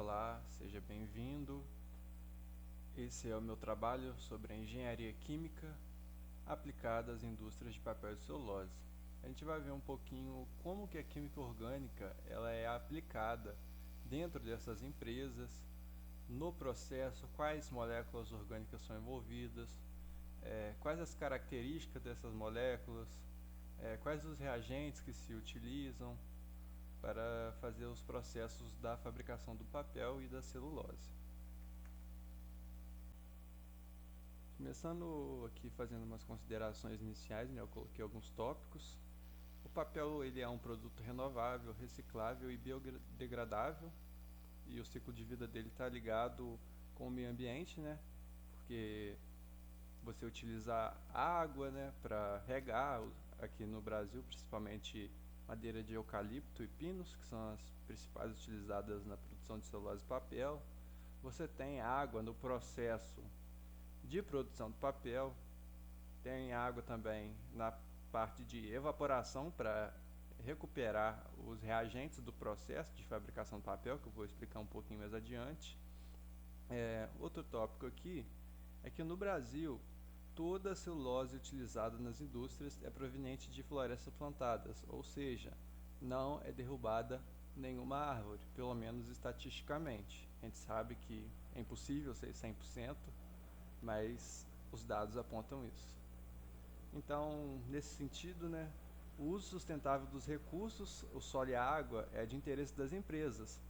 Olá, seja bem-vindo. Esse é o meu trabalho sobre a engenharia química aplicada às indústrias de papel e celulose. A gente vai ver um pouquinho como que a química orgânica ela é aplicada dentro dessas empresas, no processo, quais moléculas orgânicas são envolvidas, quais as características dessas moléculas, quais os reagentes que se utilizam para fazer os processos da fabricação do papel e da celulose. Começando aqui fazendo umas considerações iniciais, né, eu coloquei alguns tópicos. O papel ele é um produto renovável, reciclável e biodegradável, e o ciclo de vida dele está ligado com o meio ambiente, né, porque você utiliza água, né, para regar, aqui no Brasil principalmente madeira de eucalipto e pinos, que são as principais utilizadas na produção de celulose e papel. Você tem água no processo de produção do papel, tem água também na parte de evaporação para recuperar os reagentes do processo de fabricação do papel, que eu vou explicar um pouquinho mais adiante. Outro tópico aqui é que no Brasil toda a celulose utilizada nas indústrias é proveniente de florestas plantadas, ou seja, não é derrubada nenhuma árvore, pelo menos estatisticamente. A gente sabe que é impossível ser 100%, mas os dados apontam isso. Então, nesse sentido, né, o uso sustentável dos recursos, o solo e a água, é de interesse das empresas,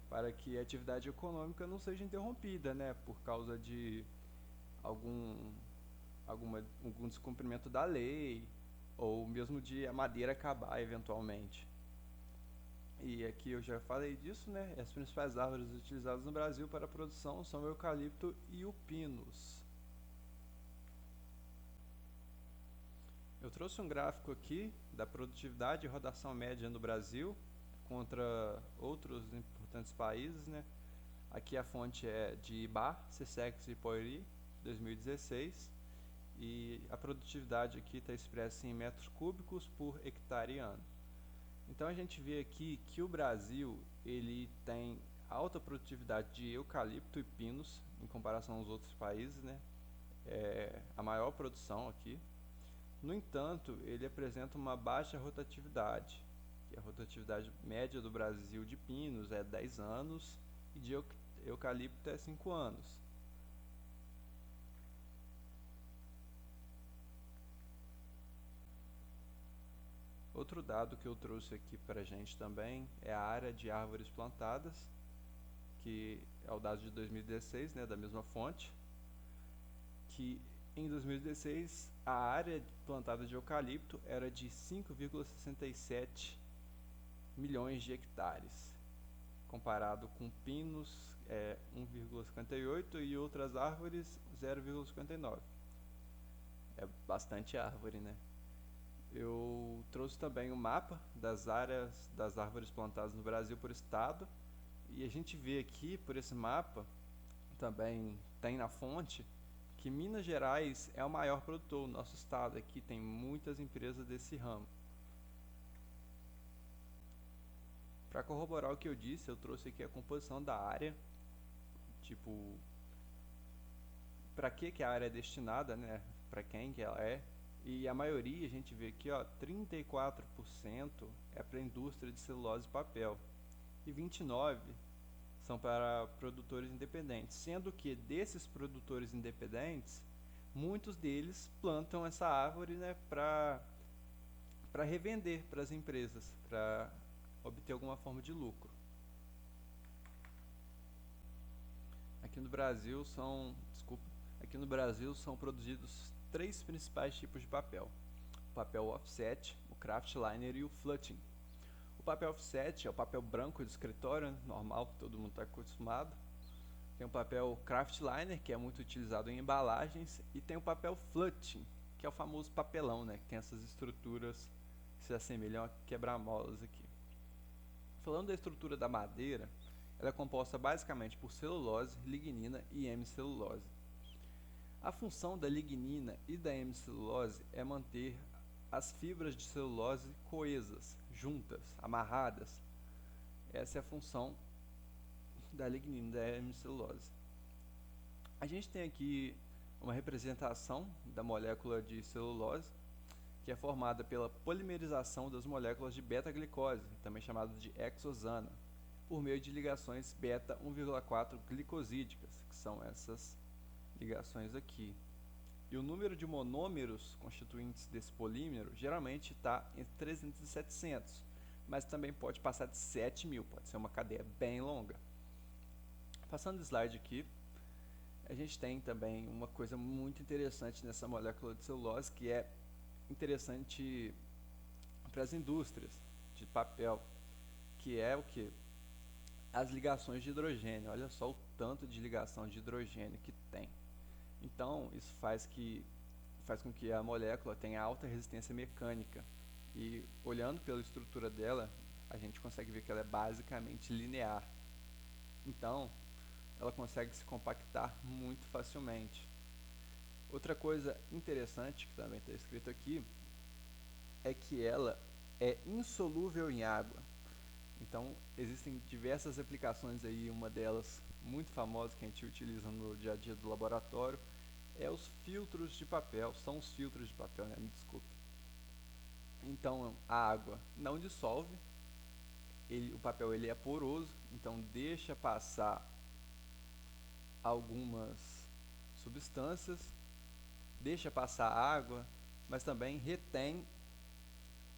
para que a atividade econômica não seja interrompida, né, por causa de algum descumprimento da lei, ou mesmo de a madeira acabar eventualmente. E aqui eu já falei disso, né? As principais árvores utilizadas no Brasil para a produção são o eucalipto e o pinus. Eu trouxe um gráfico aqui da produtividade e rotação média no Brasil contra outros importantes países, né? Aqui a fonte é de IBÁ, CSEX e Poiri, 2016, e a produtividade aqui está expressa em metros cúbicos por hectare ano. Então a gente vê aqui que o Brasil ele tem alta produtividade de eucalipto e pinos em comparação aos outros países, né? A maior produção aqui. No entanto, ele apresenta uma baixa rotatividade, que a rotatividade média do Brasil de pinos é 10 anos e de eucalipto é 5 anos. Outro dado que eu trouxe aqui para a gente também é a área de árvores plantadas, que é o dado de 2016, né, da mesma fonte, que em 2016 a área plantada de eucalipto era de 5,67 milhões de hectares, comparado com pinos 1,58 e outras árvores 0,59. É bastante árvore, né? Eu trouxe também um mapa das áreas das árvores plantadas no Brasil por estado, e a gente vê aqui por esse mapa, também tem na fonte, que Minas Gerais é o maior produtor. O nosso estado aqui tem muitas empresas desse ramo. Para corroborar o que eu disse, eu trouxe aqui a composição da área, tipo, para que a área é destinada, né? Para quem que ela é. E a maioria, a gente vê aqui, ó, 34% é para a indústria de celulose e papel. E 29% são para produtores independentes, sendo que desses produtores independentes, muitos deles plantam essa árvore, né, para revender para as empresas, para obter alguma forma de lucro. Aqui no Brasil são produzidos três principais tipos de papel: o papel offset, o kraftliner e o fluting. O papel offset é o papel branco de escritório, né, normal, todo mundo está acostumado. Tem o papel kraftliner, que é muito utilizado em embalagens, e tem o papel fluting, que é o famoso papelão, né, que tem essas estruturas que se assemelham a quebra-molas aqui. Falando da estrutura da madeira, ela é composta basicamente por celulose, lignina e hemicelulose. A função da lignina e da hemicelulose é manter as fibras de celulose coesas, juntas, amarradas. Essa é a função da lignina, da hemicelulose. A gente tem aqui uma representação da molécula de celulose, que é formada pela polimerização das moléculas de beta-glicose, também chamada de hexosana, por meio de ligações beta 1,4 glicosídicas, que são essas ligações aqui. E o número de monômeros constituintes desse polímero geralmente está entre 300 e 700, mas também pode passar de 7.000, pode ser uma cadeia bem longa. Passando o slide aqui, a gente tem também uma coisa muito interessante nessa molécula de celulose, que é interessante para as indústrias de papel, que é o que? As ligações de hidrogênio. Olha só o tanto de ligação de hidrogênio que tem. Então, isso faz com que a molécula tenha alta resistência mecânica. E olhando pela estrutura dela, a gente consegue ver que ela é basicamente linear. Então, ela consegue se compactar muito facilmente. Outra coisa interessante que também está escrito aqui é que ela é insolúvel em água. Então, existem diversas aplicações aí, uma delas muito famosa que a gente utiliza no dia a dia do laboratório é os filtros de papel, são os filtros de papel, né? Me desculpe. Então, a água não dissolve, o papel ele é poroso, então deixa passar algumas substâncias, deixa passar água, mas também retém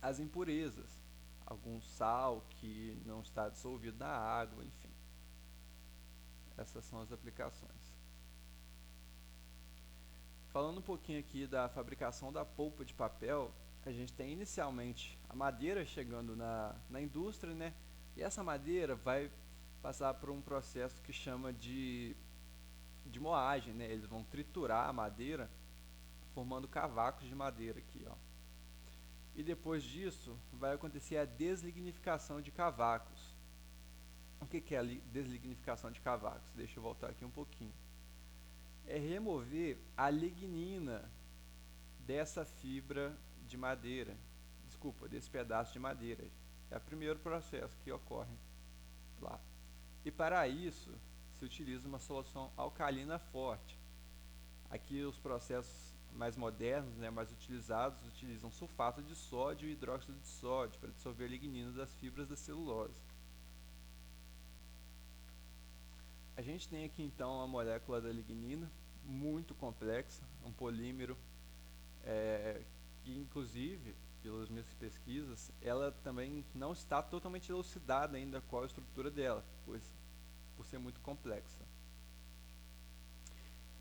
as impurezas, algum sal que não está dissolvido na água, enfim. Essas são as aplicações. Falando um pouquinho aqui da fabricação da polpa de papel, a gente tem inicialmente a madeira chegando na indústria, né? E essa madeira vai passar por um processo que chama de moagem, né? Eles vão triturar a madeira, formando cavacos de madeira aqui, ó. E depois disso, vai acontecer a deslignificação de cavacos. O que é a deslignificação de cavacos? Deixa eu voltar aqui um pouquinho. É remover a lignina dessa fibra de madeira, desse pedaço de madeira. É o primeiro processo que ocorre lá. E para isso, se utiliza uma solução alcalina forte. Aqui os processos mais modernos, né, mais utilizados, utilizam sulfato de sódio e hidróxido de sódio para dissolver a lignina das fibras da celulose. A gente tem aqui então a molécula da lignina, muito complexa, um polímero que inclusive, pelas minhas pesquisas, ela também não está totalmente elucidada ainda qual a estrutura dela, pois por ser muito complexa.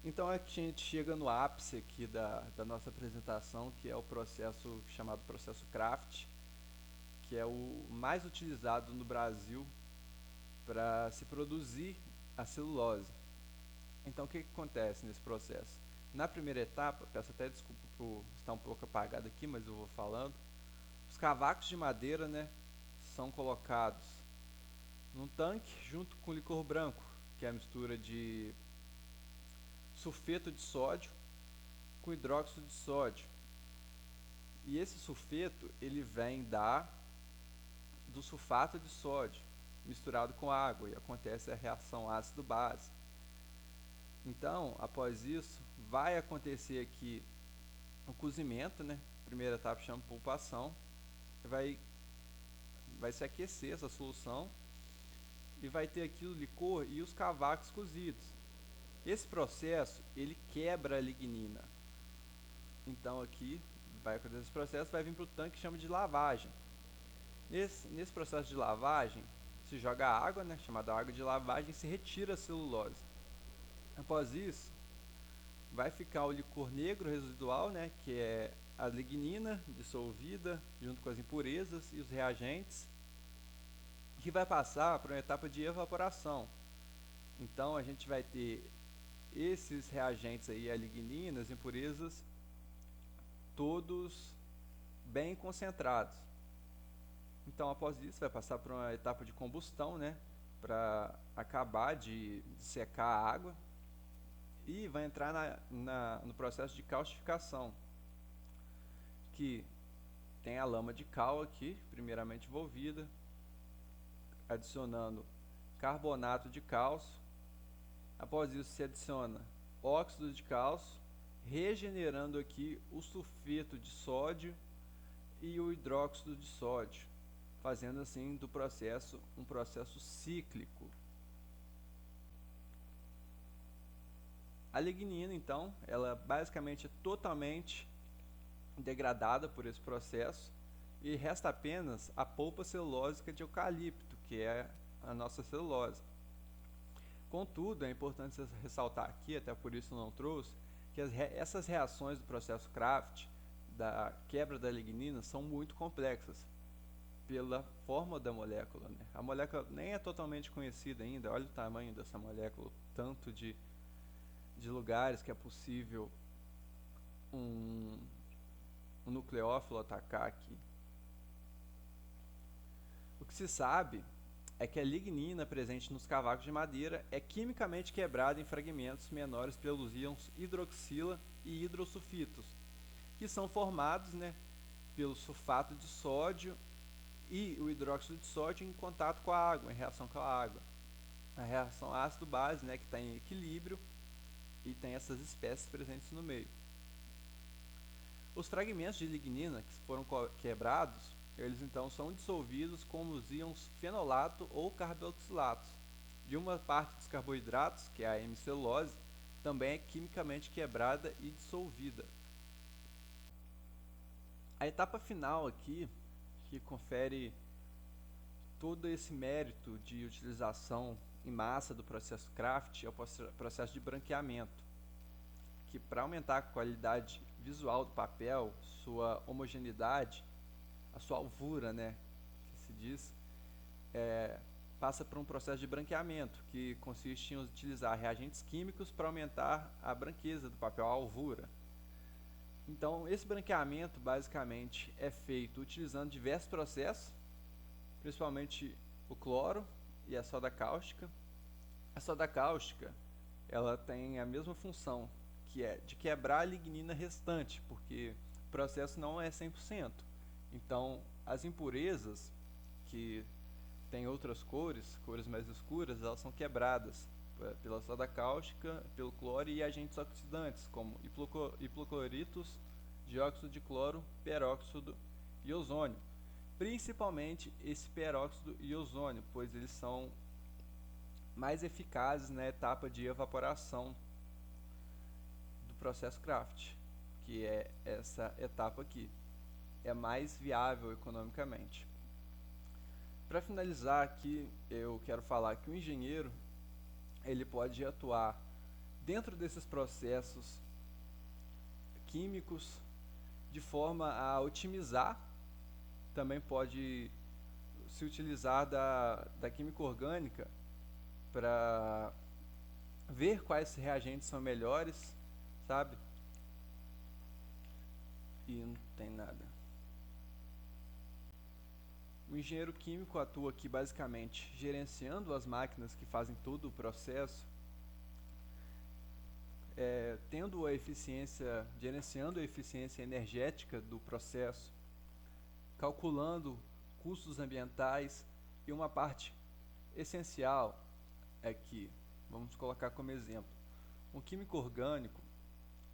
Então a gente chega no ápice aqui da nossa apresentação, que é o processo chamado processo Craft, que é o mais utilizado no Brasil para se produzir a celulose. Então o que acontece nesse processo? Na primeira etapa, peço até desculpa por estar um pouco apagado aqui, mas eu vou falando. Os cavacos de madeira, né, são colocados num tanque junto com licor branco, que é a mistura de sulfeto de sódio com hidróxido de sódio. E esse sulfeto ele vem do sulfato de sódio misturado com água e acontece a reação ácido-base. Então, após isso, vai acontecer aqui o cozimento, né? Primeira etapa chama pulpação. Vai se aquecer essa solução e vai ter aqui o licor e os cavacos cozidos. Esse processo, ele quebra a lignina. Então aqui vai acontecer esse processo, vai vir para o tanque que chama de lavagem. Nesse processo de lavagem, se joga água, né, chamada água de lavagem, e se retira a celulose. Após isso, vai ficar o licor negro residual, né, que é a lignina dissolvida junto com as impurezas e os reagentes, que vai passar para uma etapa de evaporação. Então a gente vai ter esses reagentes aí, a lignina, as impurezas, todos bem concentrados. Então após isso vai passar por uma etapa de combustão, né, para acabar de secar a água, e vai entrar no processo de caustificação, que tem a lama de cal aqui, primeiramente envolvida, adicionando carbonato de cálcio. Após isso, se adiciona óxido de cálcio, regenerando aqui o sulfeto de sódio e o hidróxido de sódio, fazendo assim do processo um processo cíclico. A lignina, então, ela basicamente é totalmente degradada por esse processo e resta apenas a polpa celulósica de eucalipto, que é a nossa celulose. Contudo, é importante ressaltar aqui, até por isso não trouxe, que essas reações do processo Craft, da quebra da lignina, são muito complexas pela forma da molécula, né? A molécula nem é totalmente conhecida ainda, olha o tamanho dessa molécula, tanto de lugares que é possível um nucleófilo atacar aqui. O que se sabe é que a lignina presente nos cavacos de madeira é quimicamente quebrada em fragmentos menores pelos íons hidroxila e hidrosulfitos, que são formados, né, pelo sulfato de sódio e o hidróxido de sódio em contato com a água, em reação com a água. A reação ácido-base, né, que está em equilíbrio e tem essas espécies presentes no meio. Os fragmentos de lignina que foram quebrados, eles então são dissolvidos com os íons fenolato ou carboxilatos. De uma parte dos carboidratos, que é a hemicelulose, também é quimicamente quebrada e dissolvida. A etapa final aqui, que confere todo esse mérito de utilização em massa do processo Craft, é o processo de branqueamento, que para aumentar a qualidade visual do papel, sua homogeneidade, a sua alvura, né, que se diz, passa por um processo de branqueamento, que consiste em utilizar reagentes químicos para aumentar a branqueza do papel, a alvura. Então, esse branqueamento, basicamente, é feito utilizando diversos processos, principalmente o cloro e a soda cáustica. A soda cáustica, ela tem a mesma função, que é de quebrar a lignina restante, porque o processo não é 100%. Então, as impurezas, que têm outras cores mais escuras, elas são quebradas pela soda cáustica, pelo cloro e agentes oxidantes, como hipocloritos, dióxido de cloro, peróxido e ozônio. Principalmente esse peróxido e ozônio, pois eles são mais eficazes na etapa de evaporação do processo Craft, que é essa etapa aqui. É mais viável economicamente. Para finalizar aqui, eu quero falar que o engenheiro ele pode atuar dentro desses processos químicos de forma a otimizar, também pode se utilizar da química orgânica para ver quais reagentes são melhores, sabe? E não tem nada. O engenheiro químico atua aqui basicamente gerenciando as máquinas que fazem todo o processo, gerenciando a eficiência energética do processo, calculando custos ambientais, e uma parte essencial é que, vamos colocar como exemplo, um químico orgânico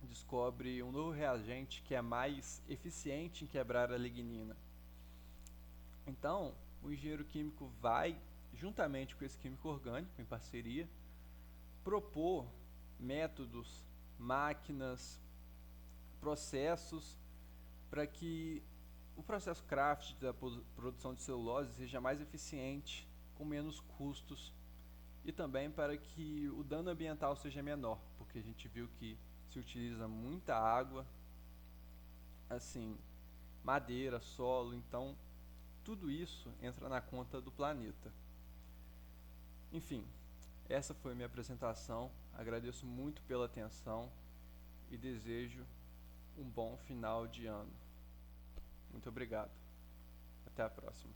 descobre um novo reagente que é mais eficiente em quebrar a lignina. Então, o engenheiro químico vai, juntamente com esse químico orgânico, em parceria, propor métodos, máquinas, processos para que o processo Craft da produção de celulose seja mais eficiente, com menos custos, e também para que o dano ambiental seja menor, porque a gente viu que se utiliza muita água, assim, madeira, solo, então tudo isso entra na conta do planeta. Enfim, essa foi a minha apresentação. Agradeço muito pela atenção e desejo um bom final de ano. Muito obrigado. Até a próxima.